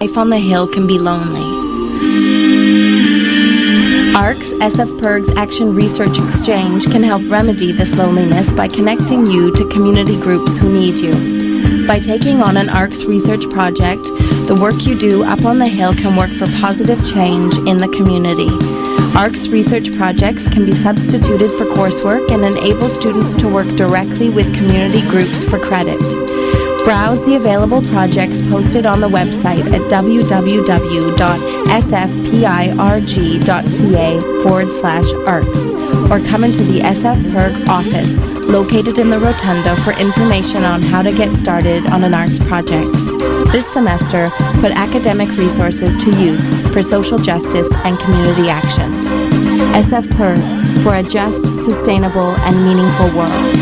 life on the hill can be lonely. ARC's SF-PIRG's Action Research Exchange can help remedy this loneliness by connecting you to community groups who need you. By taking on an ARC's research project, the work you do up on the hill can work for positive change in the community. ARC's research projects can be substituted for coursework and enable students to work directly with community groups for credit. Browse the available projects posted on the website at www.sfpirg.ca/arcs or come into the SF-PIRG office located in the Rotunda for information on how to get started on an ARCS project. This semester, put academic resources to use for social justice and community action. SF-PIRG, for a just, sustainable, and meaningful world.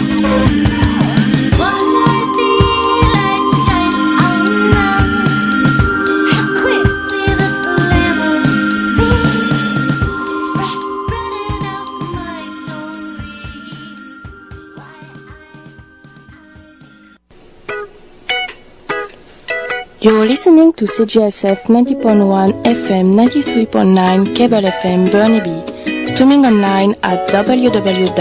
You're listening to CJSF 90.1 FM 93.9 Cable FM Burnaby, streaming online at www.cjsf.ca.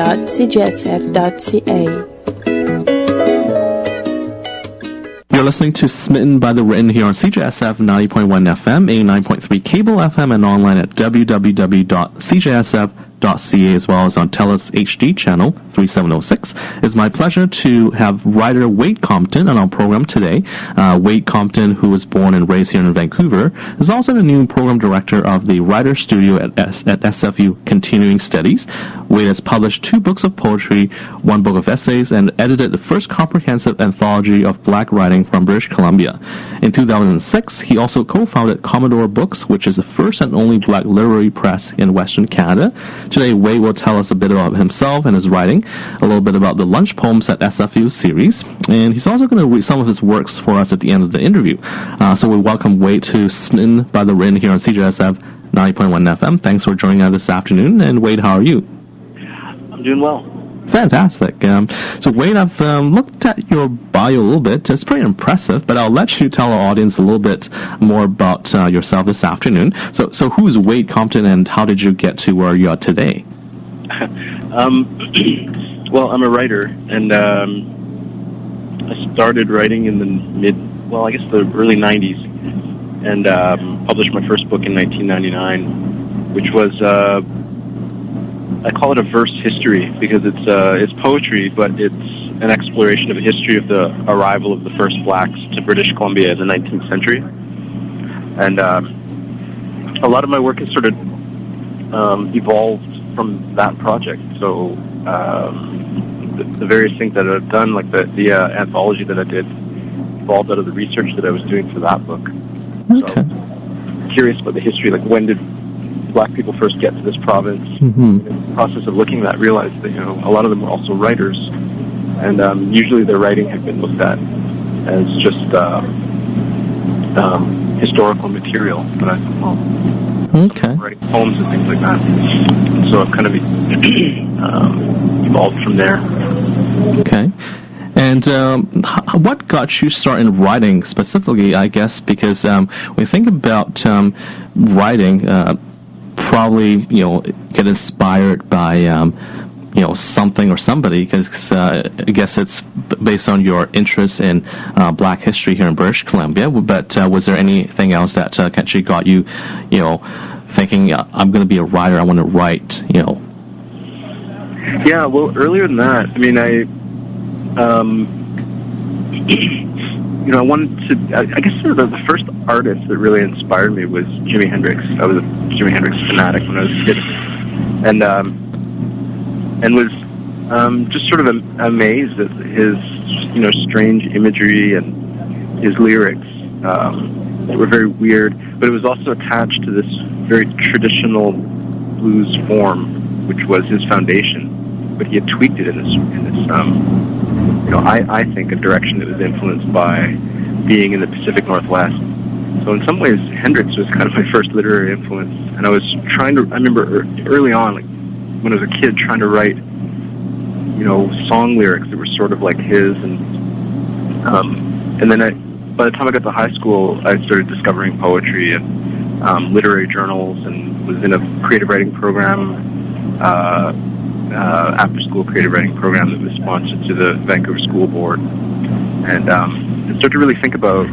You're listening to Smitten by the Written here on CJSF 90.1 FM, 89.3 Cable FM, and online at www.cjsf.ca, as well as on TELUS HD channel 3706. It's my pleasure to have writer Wayde Compton on our program today. Wayde Compton, who was born and raised here in Vancouver, is also the new program director of the Writer Studio at SFU Continuing Studies. Wayde has published 2 books of poetry, 1 book of essays, and edited the first comprehensive anthology of black writing from British Columbia. In 2006, he also co-founded Commodore Books, which is the first and only black literary press in Western Canada. Today, Wayde will tell us a bit about himself and his writing, a little bit about the Lunch Poems at SFU series, and he's also going to read some of his works for us at the end of the interview. So we welcome Wayde to Smitten by the Written here on CJSF 90.1 FM. Thanks for joining us this afternoon. And Wayde, how are you? I'm doing well. Fantastic. So Wayde, I've looked at your bio a little bit. It's pretty impressive, but I'll let you tell our audience a little bit more about yourself this afternoon. So who's Wayde Compton, and how did you get to where you are today? Well, I'm a writer, and I started writing in the the early 90s, and published my first book in 1999, which was, I call it a verse history, because it's poetry, but it's an exploration of the history of the arrival of the first blacks to British Columbia in the 19th century. And a lot of my work has sort of evolved from that project. So the various things that I've done, like the anthology that I did, evolved out of the research that I was doing for that book. Okay. So curious about the history, like when did black people first get to this province? Mm-hmm. In the process of looking at that, realized that a lot of them were also writers, and usually their writing had been looked at as just historical material. But I thought, well, okay, writing poems and things like that. And so I've kind of evolved from there. Okay. And what got you started in writing specifically, I guess, because when you think about writing, probably, get inspired by, something or somebody, because I guess it's based on your interest in black history here in British Columbia. But was there anything else that actually got you, thinking, I'm going to be a writer, I want to write, Yeah, well, earlier than that, I mean, I wanted to, I guess the first artist that really inspired me was Jimi Hendrix. I was a Jimi Hendrix fanatic when I was a kid. And was just sort of amazed at his, strange imagery and his lyrics that were very weird, but it was also attached to this very traditional blues form, which was his foundation. But he had tweaked it in this I think a direction that was influenced by being in the Pacific Northwest. So in some ways, Hendrix was kind of my first literary influence. And I was I remember early on, like when I was a kid, trying to write, song lyrics that were sort of like his. And then by the time I got to high school, I started discovering poetry and literary journals, and was in a creative writing program, after-school creative writing program that was sponsored to the Vancouver School Board, and started to really think about,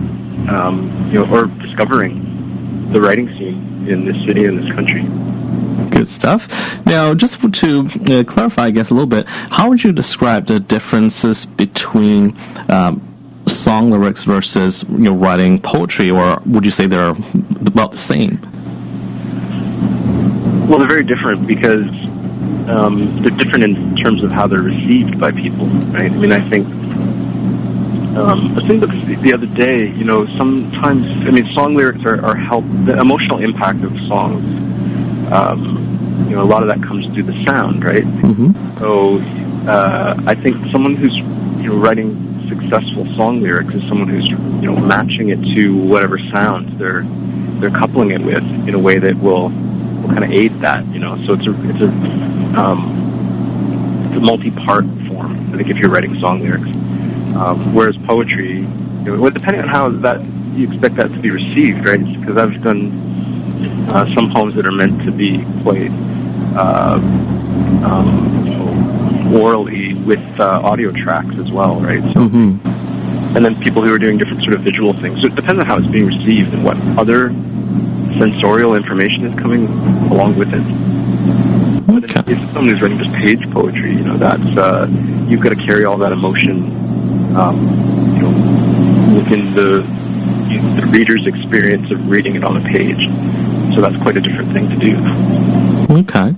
or discovering the writing scene in this city and this country. Good stuff. Now, just to clarify, I guess, a little bit, how would you describe the differences between song lyrics versus writing poetry, or would you say they're about the same? Well, they're very different because they're different in terms of how they're received by people, right? I mean, I think I was thinking the other day, sometimes, song lyrics are the emotional impact of songs. A lot of that comes through the sound, right? Mm-hmm. So I think someone who's writing successful song lyrics is someone who's matching it to whatever sound they're coupling it with in a way that will kind of aid that. So it's a multi-part form. I think if you're writing song lyrics, whereas poetry, depending on how that you expect that to be received, right? Because I've done some poems that are meant to be played orally with audio tracks as well, right? So, and then people who are doing different sort of visual things. So it depends on how it's being received and what other sensorial information is coming along with it. But if someone who's writing just page poetry, that's you've got to carry all that emotion, within the reader's experience of reading it on a page. So that's quite a different thing to do. Okay.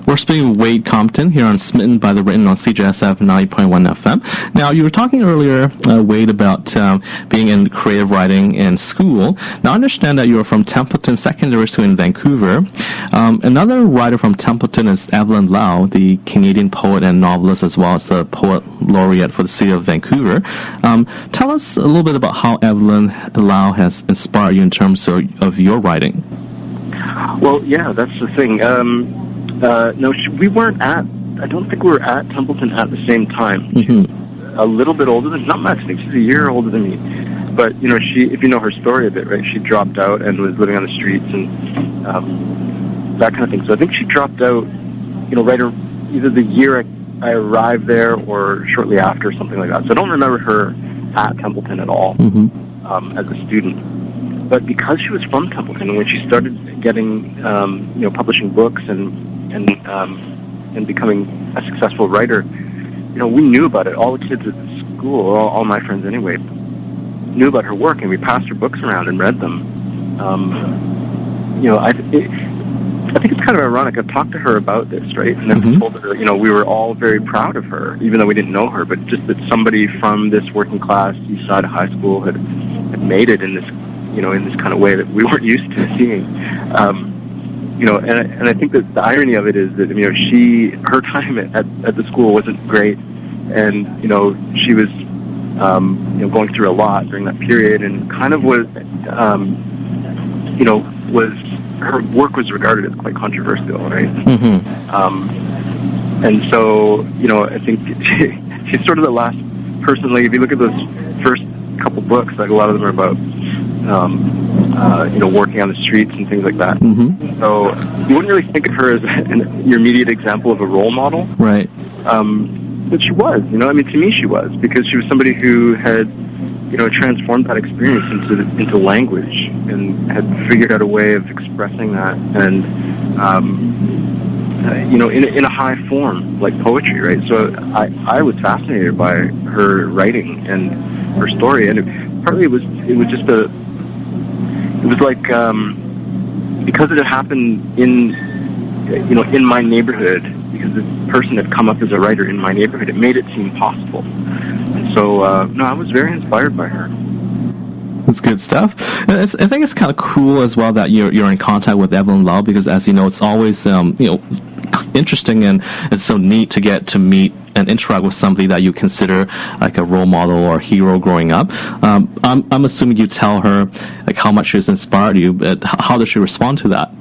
We're speaking with Wayde Compton here on Smitten by the Written on CJSF 90.1 FM. Now, you were talking earlier, Wayde, about being in creative writing in school. Now, I understand that you're from Templeton Secondary School in Vancouver. Another writer from Templeton is Evelyn Lau, the Canadian poet and novelist, as well as the poet laureate for the city of Vancouver. Tell us a little bit about how Evelyn Lau has inspired you in terms of your writing. Well, yeah, that's the thing. No, we weren't I don't think we were at Templeton at the same time. Mm-hmm. A little bit older than, not much, I think she's a year older than me. But, she, if you know her story a bit, right, she dropped out and was living on the streets and that kind of thing. So I think she dropped out, right either the year I arrived there or shortly after, something like that. So I don't remember her at Templeton at all, as a student. But because she was from Templeton, and when she started getting, publishing books and becoming a successful writer, we knew about it. All the kids at the school, all my friends anyway, knew about her work, and we passed her books around and read them. I think it's kind of ironic. I've talked to her about this, right? And then told her, we were all very proud of her, even though we didn't know her, but just that somebody from this working class East Side high school had made it in this, in this kind of way that we weren't used to seeing. And I think that the irony of it is that, her time at the school wasn't great, and, she was, going through a lot during that period, and kind of was, her work was regarded as quite controversial, right? And so, I think she's sort of the last person, like, if you look at those first couple books, like, a lot of them are about, working on the streets and things like that. So you wouldn't really think of her as your immediate example of a role model. Right. But she was, to me she was, because she was somebody who had, transformed that experience into language and had figured out a way of expressing that and, in a high form, like poetry, right? So I was fascinated by her writing and her story, and partly it was just it was like, because it had happened in my neighborhood, because this person had come up as a writer in my neighborhood, it made it seem possible. And so, I was very inspired by her. That's good stuff. And I think it's kind of cool as well that you're in contact with Evelyn Lau, because as you know, it's always interesting, and it's so neat to get to meet and interact with somebody that you consider like a role model or hero growing up. I'm assuming you tell her like how much she's inspired you, but how does she respond to that?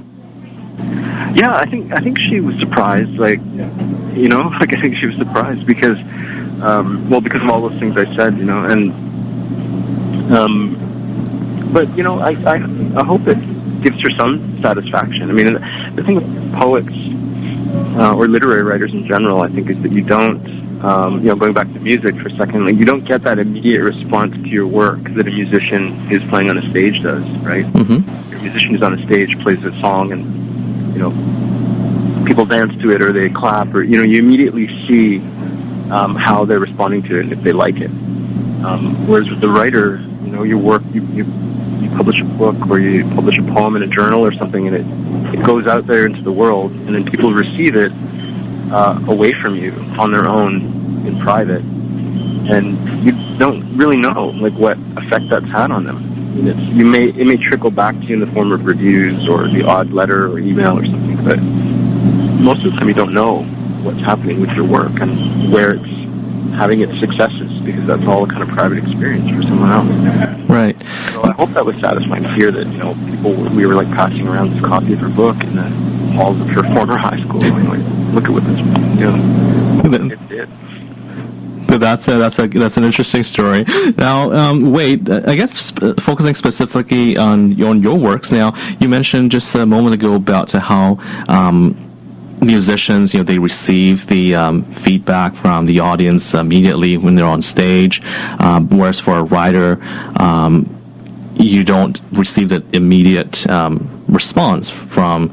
Yeah, I think she was surprised. I think she was surprised because of all those things I said, and but I hope it gives her some satisfaction. I mean, the thing with poets or literary writers in general, I think, is that you don't, going back to music for a second, like, you don't get that immediate response to your work that a musician who's playing on a stage does, right? Mm-hmm. Your musician who's on a stage plays a song and, people dance to it or they clap or, you immediately see how they're responding to it and if they like it. Whereas with the writer, your work, you publish a book or you publish a poem in a journal or something, and it goes out there into the world, and then people receive it away from you on their own in private, and you don't really know what effect that's had on them. I mean, it may trickle back to you in the form of reviews or the odd letter or email or something, but most of the time you don't know what's happening with your work and where it's having its successes, because that's all a kind of private experience for someone else. Right. So I hope that was satisfying to hear that, we were passing around this copy of her book in the halls of her former high school, going look at what this, it did. But that's an interesting story. Now, Wayde, I guess focusing specifically on your works. Now, you mentioned just a moment ago about how musicians, they receive the feedback from the audience immediately when they're on stage, whereas for a writer, you don't receive that immediate response from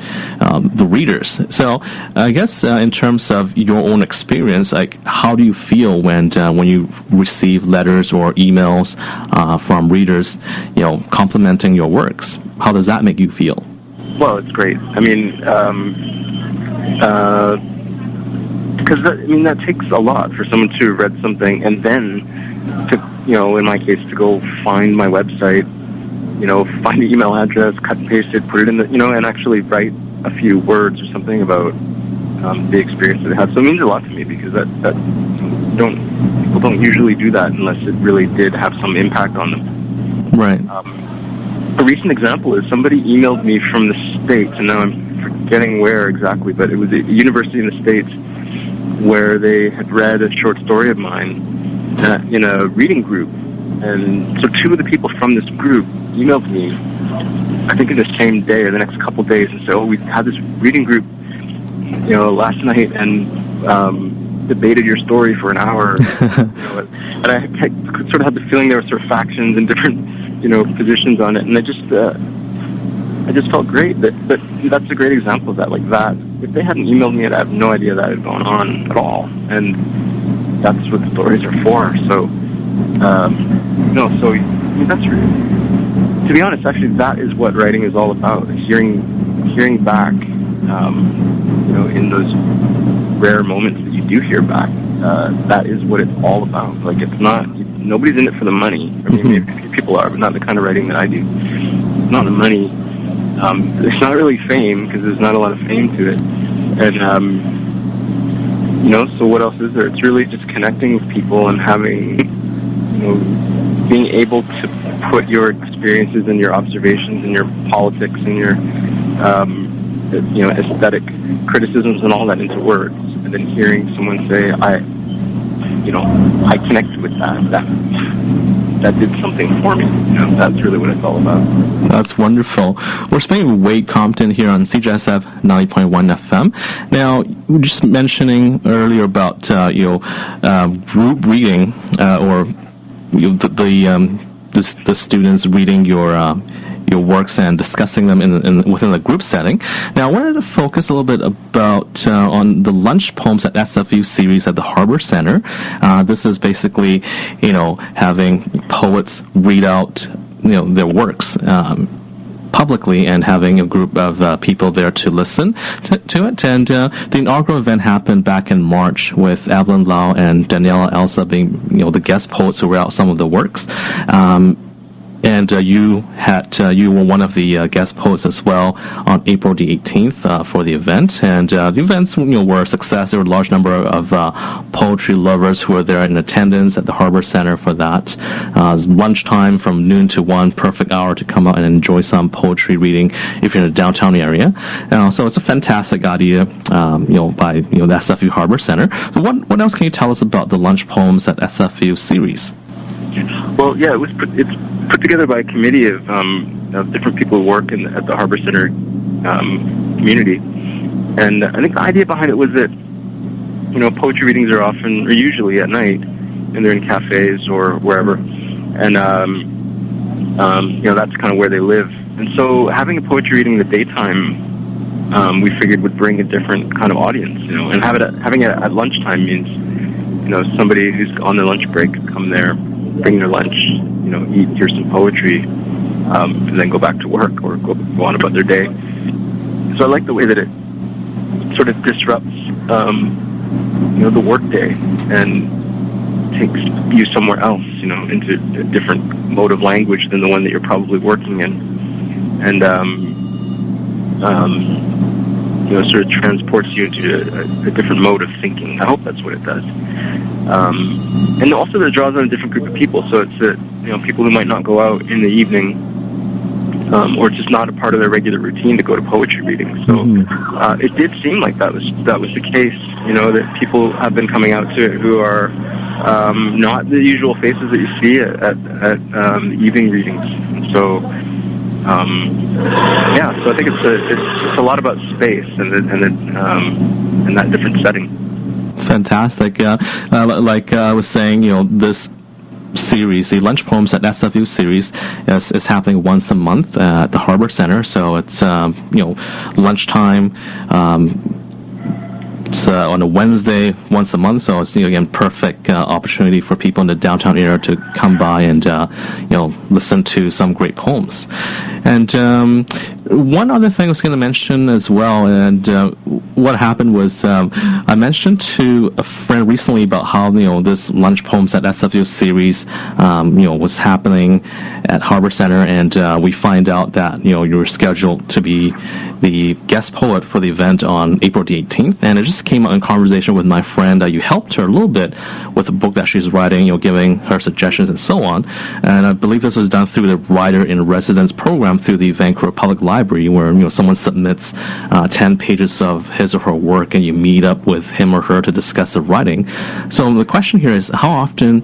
the readers. So I guess in terms of your own experience, how do you feel when you receive letters or emails from readers, complimenting your works? How does that make you feel? Well, it's great. I mean, because that takes a lot for someone to have read something and then to, in my case, to go find my website, find the email address, cut and paste it, put it in the, and actually write a few words or something about the experience that they had. So it means a lot to me, because people don't usually do that unless it really did have some impact on them. Right. A recent example is somebody emailed me from the States, and now I'm forgetting where exactly, but it was a university in the States where they had read a short story of mine in a reading group. And so two of the people from this group emailed me, I think in the same day or the next couple of days, and said, we had this reading group, last night, and debated your story for an hour. And I sort of had the feeling there were sort of factions and different, positions on it. And I just felt great. But that's a great example of that. That, if they hadn't emailed me, I'd have no idea that had gone on at all. And that's what the stories are for. So, that's really, to be honest, actually, that is what writing is all about. Hearing back, in those rare moments that you do hear back, that is what it's all about. It's not, nobody's in it for the money. I mean, maybe people are, but not the kind of writing that I do. It's not the money. It's not really fame, because there's not a lot of fame to it. And, so what else is there? It's really just connecting with people and having, being able to put your experiences and your observations and your politics and your, aesthetic criticisms and all that into words, and then hearing someone say, I connected with that did something for me. That's really what it's all about. That's wonderful. We're speaking with Wayde Compton here on CJSF 90.1 FM. Now, we were just mentioning earlier about group reading or the students reading your works and discussing them within a group setting. Now, I wanted to focus a little bit about on the Lunch Poems at SFU series at the Harbor Center. This is basically, having poets read out, their works publicly and having a group of people there to listen to it. And the inaugural event happened back in March with Evelyn Lau and Daniela Elsa being, the guest poets who read out some of the works. And you were one of the guest poets as well on April the 18th for the event. And the events were a success. There were a large number of poetry lovers who were there in attendance at the Harbor Center for that. Lunchtime from noon to 1, perfect hour to come out and enjoy some poetry reading if you're in the downtown area. So it's a fantastic idea, by the SFU Harbor Center. So what else can you tell us about the Lunch Poems at SFU series? Well, yeah, it's put together by a committee of different people who work at the Harbor Center community. And I think the idea behind it was that, poetry readings are usually at night, and they're in cafes or wherever. And, that's kind of where they live. And so having a poetry reading in the daytime, we figured would bring a different kind of audience, and having it at lunchtime means, somebody who's on their lunch break could come there, bring their lunch, eat, hear some poetry, and then go back to work or go on about their day. So I like the way that it sort of disrupts, the work day and takes you somewhere else, into a different mode of language than the one that you're probably working in. And, sort of transports you into a different mode of thinking. I hope that's what it does. And also that it draws on a different group of people. So it's people who might not go out in the evening, or it's just not a part of their regular routine to go to poetry readings. So it did seem like that was the case. That people have been coming out to it who are not the usual faces that you see at evening readings. So. So I think it's a lot about space and that different setting. Fantastic. Like I was saying, this series, the Lunch Poems at SFU series, is happening once a month at the Harbor Center. So it's lunchtime. It's on a Wednesday once a month, so it's again perfect opportunity for people in the downtown area to come by and listen to some great poems. And one other thing I was going to mention as well, and what happened was I mentioned to a friend recently about how this Lunch Poems at SFU series was happening at Harbor Center, and we find out that you were scheduled to be the guest poet for the event on April the 18th, and it just came out in conversation with my friend. You helped her a little bit with a book that she's writing, giving her suggestions and so on. And I believe this was done through the Writer in Residence program through the Vancouver Public Library, where someone submits 10 pages of his or her work, and you meet up with him or her to discuss the writing. So the question here is, how often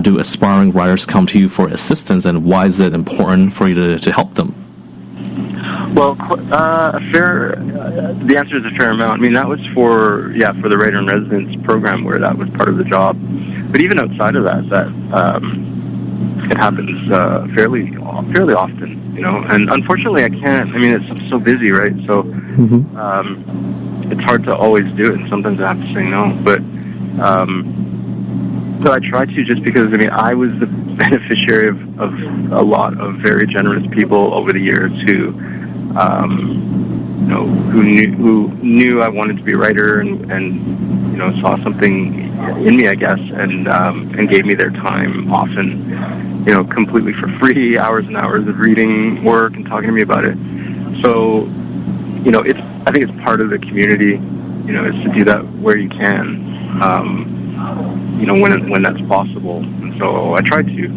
do aspiring writers come to you for assistance, and why is it important for you to help them? Well, the answer is a fair amount. I mean, that was for the Writer in Residence program, where that was part of the job. But even outside of that it happens fairly often, And unfortunately, I can't. I mean, it's so busy, right? So it's hard to always do it, and sometimes I have to say no. But so I try to, just because I was the beneficiary of a lot of very generous people over the years who who knew I wanted to be a writer and saw something in me, I guess, and gave me their time, often, completely for free, hours and hours of reading work and talking to me about it. So, I think it's part of the community, is to do that where you can, when that's possible. And so I try to.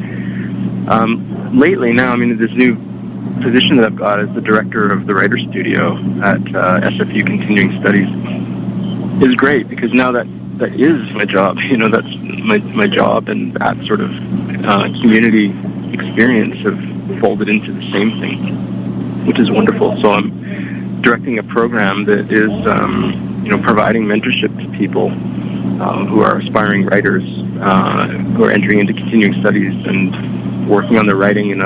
Lately now, this new position that I've got as the director of the Writer Studio at SFU Continuing Studies is great, because now that is my job. That's my job, and that sort of community experience have folded into the same thing, which is wonderful. So I'm directing a program that is, providing mentorship to people who are aspiring writers who are entering into continuing studies and working on their writing in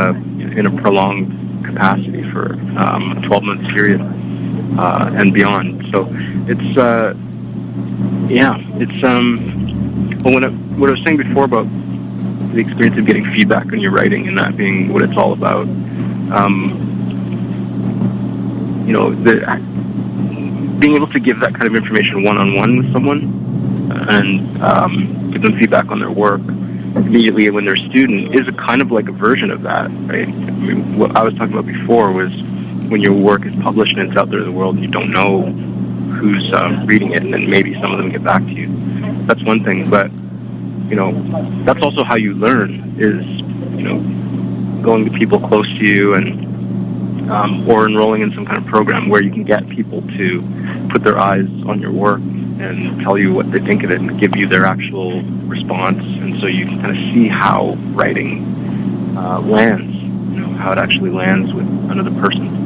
a prolonged capacity for a 12-month period and beyond. So it's what I was saying before about the experience of getting feedback on your writing and that being what it's all about. Being able to give that kind of information one-on-one with someone and give them feedback on their work immediately when they're a student is a kind of like a version of that, right? What I was talking about before was when your work is published and it's out there in the world and you don't know who's reading it, and then maybe some of them get back to you. That's one thing, but that's also how you learn, is going to people close to you and or enrolling in some kind of program where you can get people to put their eyes on your work and tell you what they think of it and give you their actual response, and so you can kind of see how writing lands. how it actually lands with another person.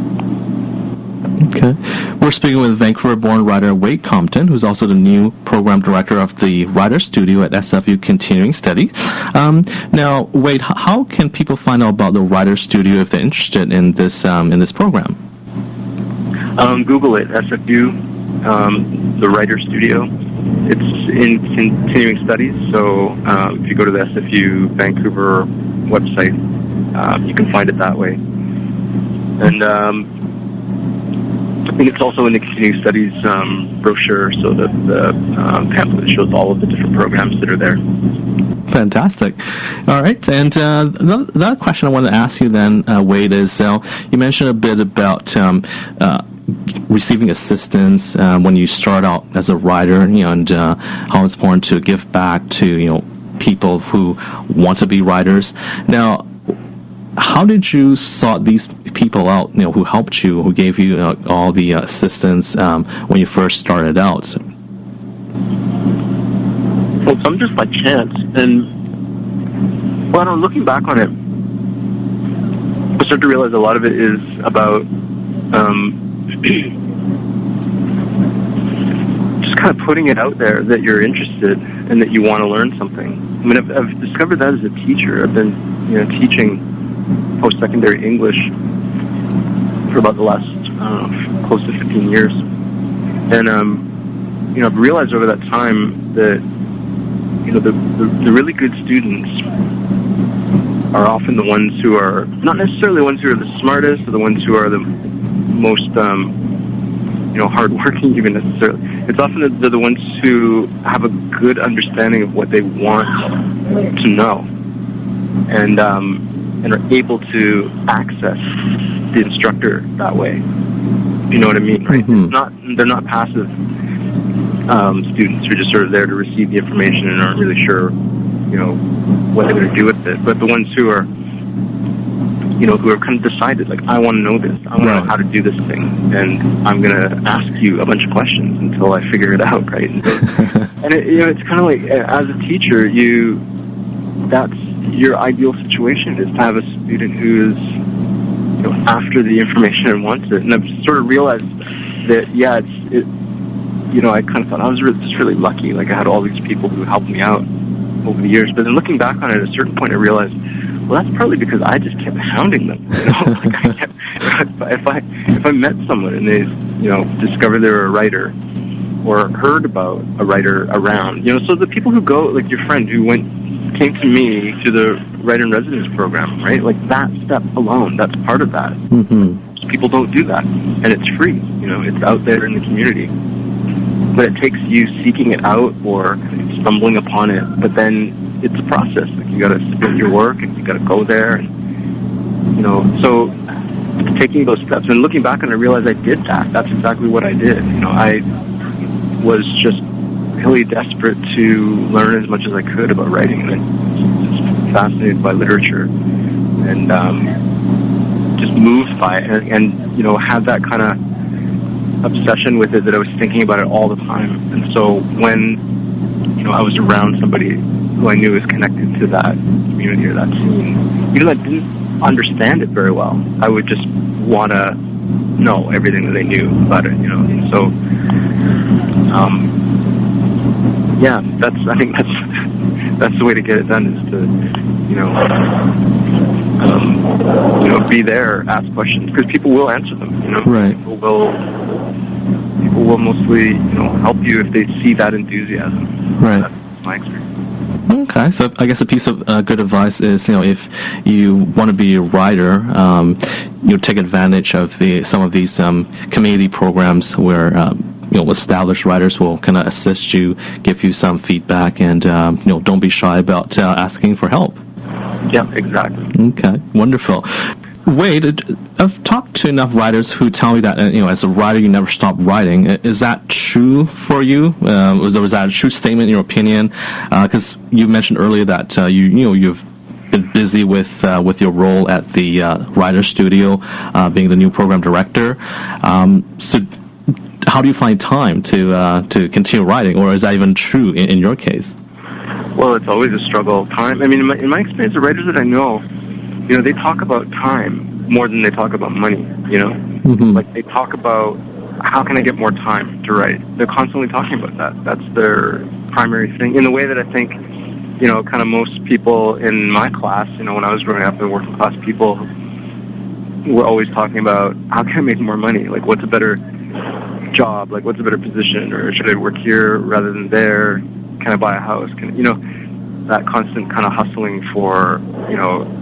Okay. We're speaking with Vancouver-born writer Wayde Compton, who's also the new program director of the Writer Studio at SFU Continuing Studies. Now, Wayde, how can people find out about the Writer Studio if they're interested in this program? Google it, SFU, the Writer Studio. It's in Continuing Studies, so if you go to the SFU Vancouver website, you can find it that way. And I think it's also in the Continuing Studies brochure, so that the pamphlet shows all of the different programs that are there. Fantastic. All right. And another question I want to ask you then, Wayde, is you mentioned a bit about receiving assistance when you start out as a writer, and how it's important to give back to people who want to be writers. Now, how did you sort these people out, who helped you, who gave you all the assistance when you first started out? Well, some just by chance. And, looking back on it, I started to realize a lot of it is about just kind of putting it out there that you're interested and that you want to learn something. I mean, I've discovered that as a teacher. I've been, teaching post-secondary English for about the last, close to 15 years. And, I've realized over that time that, the really good students are often the ones who are, not necessarily the ones who are the smartest or the ones who are the most, hardworking even necessarily. It's often they're the ones who have a good understanding of what they want to know. And are able to access the instructor that way. You know what I mean, right? Mm-hmm. They're not passive students who are just sort of there to receive the information and aren't really sure, what they're going to do with it. But the ones who are, who are kind of decided, like, I want to know this. I want to know how to do this thing. And I'm going to ask you a bunch of questions until I figure it out, right? And it's kind of like, as a teacher, that's your ideal situation is to have a student who is, after the information and wants it. And I've sort of realized that, I kind of thought I was just really lucky. Like, I had all these people who helped me out over the years. But then looking back on it, at a certain point, I realized, well, that's probably because I just kept hounding them. If I met someone and they, discovered they were a writer or heard about a writer around, so the people who go, like your friend who came to me to the writer-in-residence program, right? Like, that step alone, that's part of that. Mm-hmm. People don't do that, and it's free. It's out there in the community. But it takes you seeking it out or stumbling upon it. But then it's a process. Like, you got to submit your work, and you got to go there, and so taking those steps. And looking back, and I realized I did that. That's exactly what I did. I was just really desperate to learn as much as I could about writing, and I'm just fascinated by literature, and just moved by it, and had that kind of obsession with it that I was thinking about it all the time. And so when I was around somebody who I knew was connected to that community or that scene, even though I didn't understand it very well, I would just want to know everything that they knew about it. And so I think that's the way to get it done, is to be there, ask questions, because people will answer them. Right. People will mostly help you if they see that enthusiasm. Right. That's my experience. Okay, so I guess a piece of good advice is, if you want to be a writer, take advantage of some of these community programs where established writers will kind of assist you, give you some feedback, and don't be shy about asking for help. Yeah, exactly. Okay, wonderful. Wayde, I've talked to enough writers who tell me that, as a writer, you never stop writing. Is that true for you? Was that a true statement in your opinion? Because you mentioned earlier that you've been busy with your role at the Writer Studio, being the new program director. So, how do you find time to continue writing, or is that even true in your case? Well, it's always a struggle of time. I mean, in my experience, the writers that I know, they talk about time more than they talk about money, Like, they talk about, how can I get more time to write? They're constantly talking about that. That's their primary thing, in the way that I think, kind of most people in my class, when I was growing up, the working class people were always talking about, how can I make more money? Like, what's a better job? Like, what's a better position? Or should I work here rather than there? Can I buy a house? That constant kind of hustling for,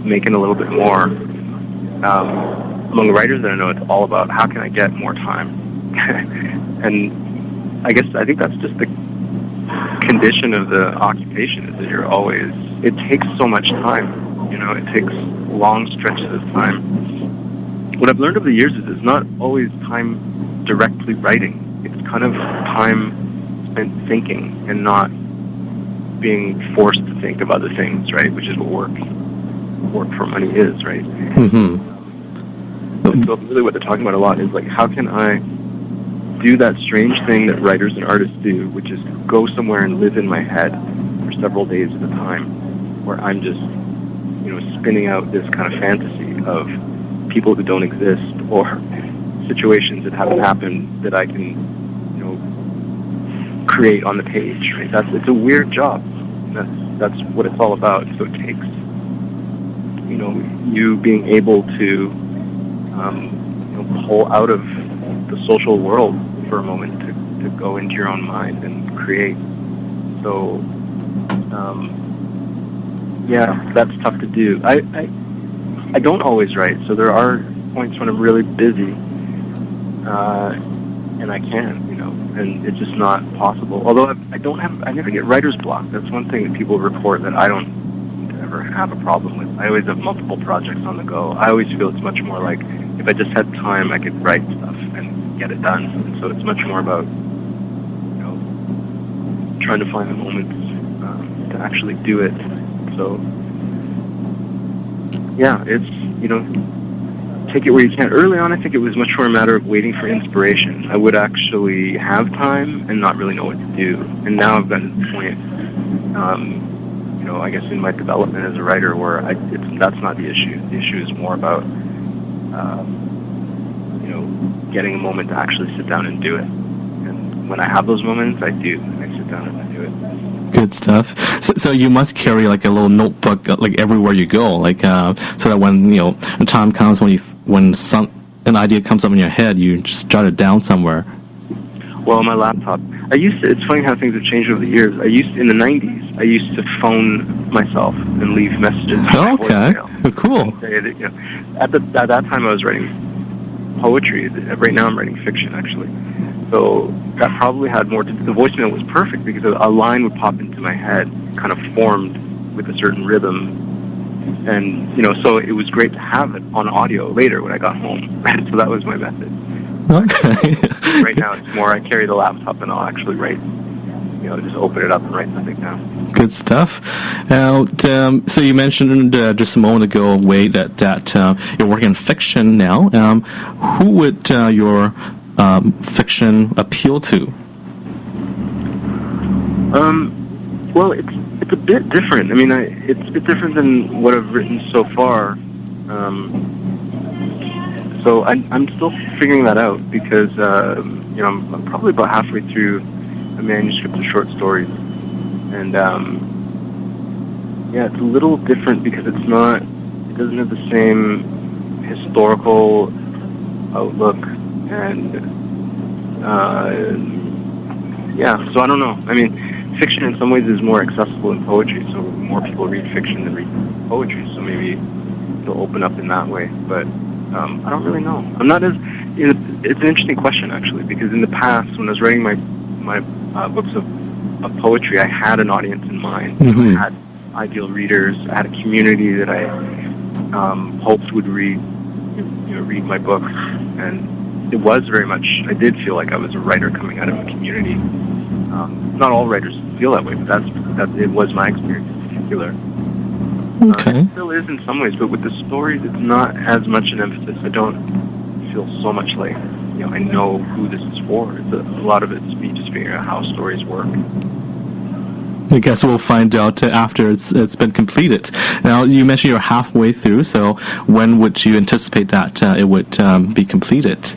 making a little bit more. Among the writers that I know, it's all about, how can I get more time? And I think that's just the condition of the occupation, is that you're always, it takes so much time, it takes long stretches of time. What I've learned over the years is it's not always time directly writing. It's kind of time spent thinking and not being forced to think of other things, right? Which is what work for money is, right? So really what they're talking about a lot is, like, how can I do that strange thing that writers and artists do, which is go somewhere and live in my head for several days at a time, where I'm just, spinning out this kind of fantasy of people who don't exist, or situations that haven't happened that I can, create on the page, right? It's a weird job. That's what it's all about. So it takes, you being able to, pull out of the social world for a moment to go into your own mind and create. So, that's tough to do. I don't always write, so there are points when I'm really busy, and I can, and it's just not possible. Although I never get writer's block. That's one thing that people report that I don't ever have a problem with. I always have multiple projects on the go. I always feel it's much more like, if I just had time, I could write stuff and get it done. And so it's much more about, trying to find the moments to actually do it. So, it's, take it where you can. Early on, I think it was much more a matter of waiting for inspiration. I would actually have time and not really know what to do. And now I've gotten to the point, I guess in my development as a writer, where that's not the issue. The issue is more about, getting a moment to actually sit down and do it. And when I have those moments, I do. I sit down and I do it. Good stuff. So you must carry like a little notebook like everywhere you go, like so that when the time comes when an idea comes up in your head, you just jot it down somewhere. Well, my laptop. It's funny how things have changed over the years. In the 90s, I used to phone myself and leave messages. Okay, cool. At that time, I was writing poetry. Right now, I'm writing fiction, actually. So that probably had more to do. The voicemail was perfect because a line would pop into my head, kind of formed with a certain rhythm. And, so it was great to have it on audio later when I got home. So that was my method. Okay. Right now, it's more I carry the laptop and I'll actually write, just open it up and write something down. Good stuff. Now, so you mentioned just a moment ago, Wayde, that you're working in fiction now. Who would your fiction appeal to? Well, it's a bit different. I mean, it's a bit different than what I've written so far. So I'm still figuring that out because I'm probably about halfway through a manuscript of short stories, and it's a little different because it doesn't have the same historical outlook. And, so I don't know. I mean, fiction in some ways is more accessible than poetry, so more people read fiction than read poetry, so maybe it'll open up in that way. But I don't really know. I'm not as... It's an interesting question, actually, because in the past, when I was writing my books of poetry, I had an audience in mind. Mm-hmm. I had ideal readers. I had a community that I hoped would read my books, and it was very much, I did feel like I was a writer coming out of a community. Not all writers feel that way, but it was my experience in particular. Okay. It still is in some ways, but with the stories, it's not as much an emphasis. I don't feel so much like, I know who this is for. A lot of it's me just figuring out how stories work. I guess we'll find out after it's been completed. Now, you mentioned you're halfway through, so when would you anticipate that it would be completed?